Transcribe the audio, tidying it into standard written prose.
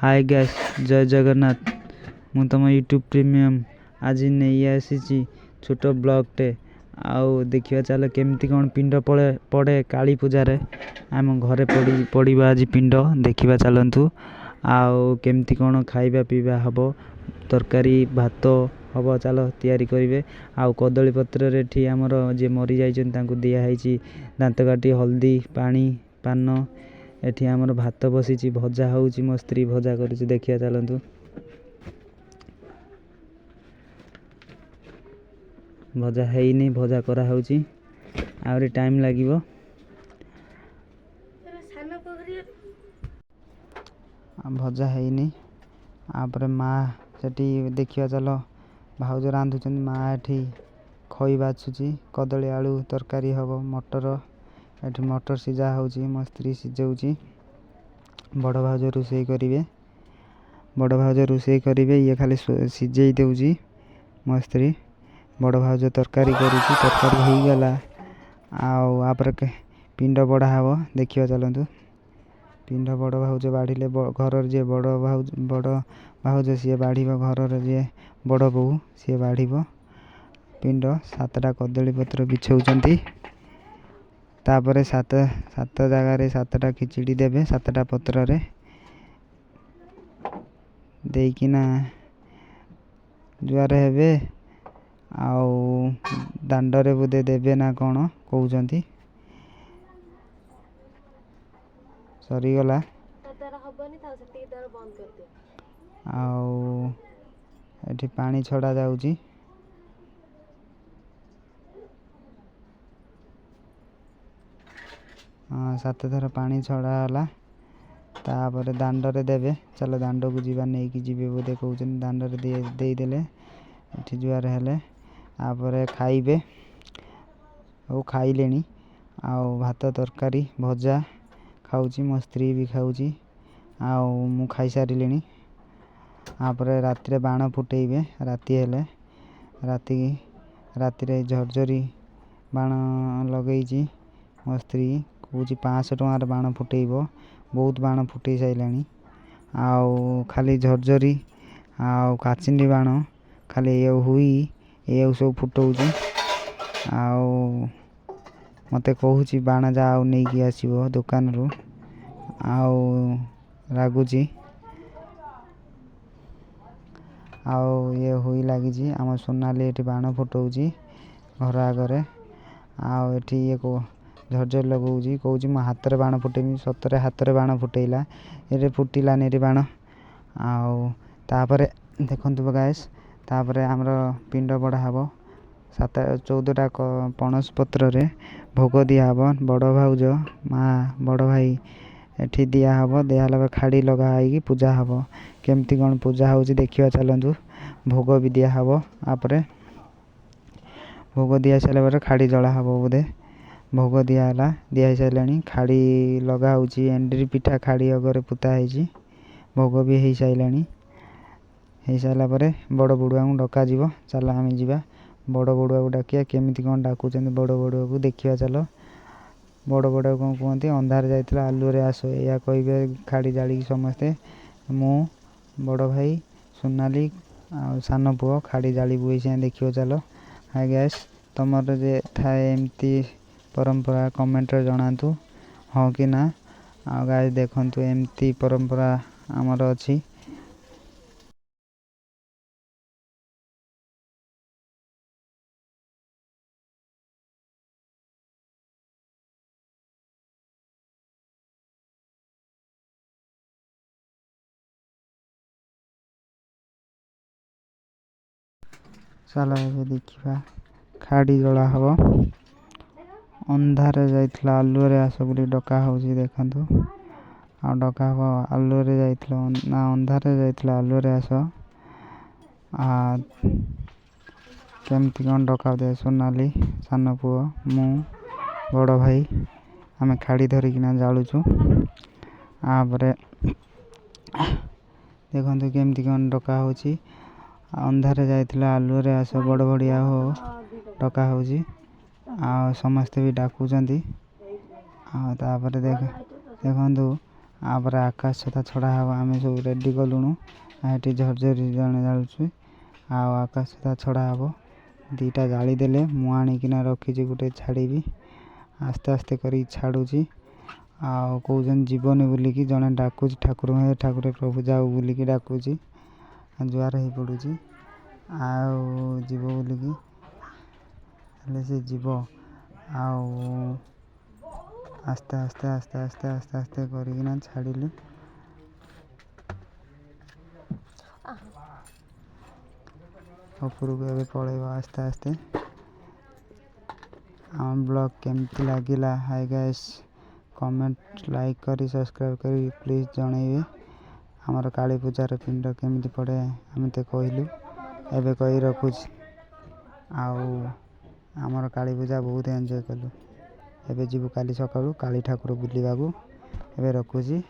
Hi guys जय जगन्नाथ मु तुम यूट्यूब प्रीमियम आज नहीं आसी छोट ब्लॉगटे आउ देखिए चल केमती कौन पिंड पड़े काली पूजारे आम घरे पड़ा आज पिंड देखा चलतु आउ केमती कौन खाइबा पीवा हम तरकारी भात हम चल तैयारी करेंगे आउ कदली पत्र रे आमर जी मरी जाइए दिखाई दांत काटी हल्दी पानी पान एठी आमर भात बसी भजा होउची मो स्त्री भजा करुची देखिया चलतु भजा हैनी भजा करा होउची आउरी टाइम लागिवो भजा हैनी आपर माँ सेठी देखिया चलो भाउज रांधुचन माँ एठी खई बाछुची कदली आलू तरकारी हबो मटर एठी मटर सिझा होउची मो स्त्री सिझाउची बड़ भाउज रोषे करेंगे बड़ भाउज रोषे करेंगे ये खाली सिझे देउची मो स्त्री बड़ भाउज तरकारी करुची तरकारी हो गला आपर पिंड बड़ा हबो देखिया चलतु पिंड बड़ भाउज बाढ़िले घर जे बड़ भाउज सी बाढ़ घर जे बड़ बो सी बाढ़ पिंड सातटा कदली पत्र बिछाऊँ तापर सात जगार सातटा खिचड़ी देवे सातटा पत्र रे देकिना जुआर हेबे आउ दांडरे बोधे देवे ना कौन कहते सरीगला आउ एठी पानी छड़ा जाउची सात थर पानी छड़ा तापर दांडरे देवे चलो दांड को जीवा नहीं कि जीवे बोधे कहते दांडरे देदेले ये जुआर हेले आपर खाइबे और खाइले आउ भात तरकारी भजा खाऊची मो स्त्री भी खाऊची आउ मु खाई सारे आपर राति बाण फुटेबे राति हेले राति झरझरी बाण लगेची मो स्त्री कौच 500 टंकार बाण फुटेब बहुत बाण फुटे सारे आउ खाली झरझरी आउ काचिंडी बाण खाली हुई ये सब फुटाऊँ आउ मते कहूँ बाण जा नहीं कि आसो दुकान रू आउ रागुची आउ ये हुई लगी आम सोनाली ये बाण फुटाऊँ घर आगे आउ ये को झरझर लगाऊँ कौच मो हाथ में बाण फुटेमी सतरे हाथ में बाण फुटेला ये फुटिलानी रे बाण आउ तापर देखु गाइस तापर आमर पिंड बड़ा हम 14टा पणस पत्र रे भोग दिहब बड़ भाउज माँ बड़ भाई एठी दिहब दिहला खाड़ी लगा पूजा हम केमती कौन पूजा हो देखा चलतु भोग भी दिहब आपरे भोग दि सारे खाड़ी जला हम बोधे भोग दिहला दिखाई सारे खाड़ी लगा एंड्री पिठा खाड़ी अगर पुता है भोग भी हो सारे हो सारापर बड़ बड़ुआ को डक चल आम जा बड़ बड़ुआ को डाकिया केमी कौन डाकुच बड़ बड़ुआ को देखा चल बड़ बड़ुआ कौन कहते अंधार जाइला आलुरे आस या कहे खाड़ी जाड़ी समस्ते मु बड़ भाई सोनाली आ सान पुओ खाड़ी जाड़ी बुई देखियो चल हाय गैस तुमर जे थाए एमती परंपरा कमेंट जनातु हाँ कि ना आ गाइस देखंतु एमती परंपरा आमर अच्छी चलो ये देखा खाड़ी जला हम अंधार जाइला आलुरे आस बोली डका हो देखु आ डका हम आलुरे ना अंधार जाइला आलुरे आस केमती कौन डका दे सोनाली सान पुओ मु बड़ भाई आम खाड़ी धरिकिना जालुचु आपर देखु केमती कौन डका हो अंधार जाइला आलुरे आस बड़ बड़िया हो डका हो समस्ते भी डाकुचंती देखु ତାପରେ ଆକାଶ ଛତା ଛଡ଼ା ହେବ। ଆମେ ସବୁ ରେଡ଼ି କଲୁଣୁ। ଏଠି ଝରଝରି ଜଣେ ଜାଳୁଛୁ ଆଉ ଆକାଶ ଛତା ଛଡ଼ା ହେବ। ଦୁଇଟା ଜାଳି ଦେଲେ ମୁଁ ଆଣିକିନା ରଖିଛି ଗୋଟେ ଛାଡ଼ିବି। ଆସ୍ତେ ଆସ୍ତେ କରିକି ଛାଡ଼ୁଛି ଆଉ କହୁଛନ୍ତି ଯିବନି ବୋଲିକି ଜଣେ ଡାକୁଛି ଠାକୁରଙ୍କୁ, ହେ ଠାକୁର ପ୍ରଭୁ ଯାଉ ବୋଲିକି ଡାକୁଛି, ଜୁହାର ହେଇ ପଡ଼ୁଛି ଆଉ ଯିବ ବୋଲିକି। ହେଲେ ସେ ଯିବ ଆଉ ଆସ୍ତେ ଆସ୍ତେ ଆସ୍ତେ ଆସ୍ତେ ଆସ୍ତେ ଆସ୍ତେ କରିକିନା ଛାଡ଼ିଲି। ଉପରକୁ ଏବେ ପଳେଇବ ଆସ୍ତେ ଆସ୍ତେ। ଆମ ବ୍ଲଗ୍ କେମିତି ଲାଗିଲା? ହାଇ ଗାଇସ୍, କମେଣ୍ଟ ଲାଇକ୍ କରି ସବସ୍କ୍ରାଇବ୍ କରି ପ୍ଲିଜ୍ ଜଣେଇବେ। ଆମର କାଳୀ ପୂଜାର ପିଣ୍ଡ କେମିତି ପଡ଼େ ଆମେ ତ କହିଲୁ, ଏବେ କହି ରଖୁଛି। ଆଉ ଆମର କାଳୀ ପୂଜା ବହୁତ ଏନ୍ଜୟ କଲୁ। ଏବେ ଯିବୁ କାଲି ସକାଳୁ କାଳୀ ଠାକୁର ବୁଲିବାକୁ। ଏବେ ରଖୁଛି।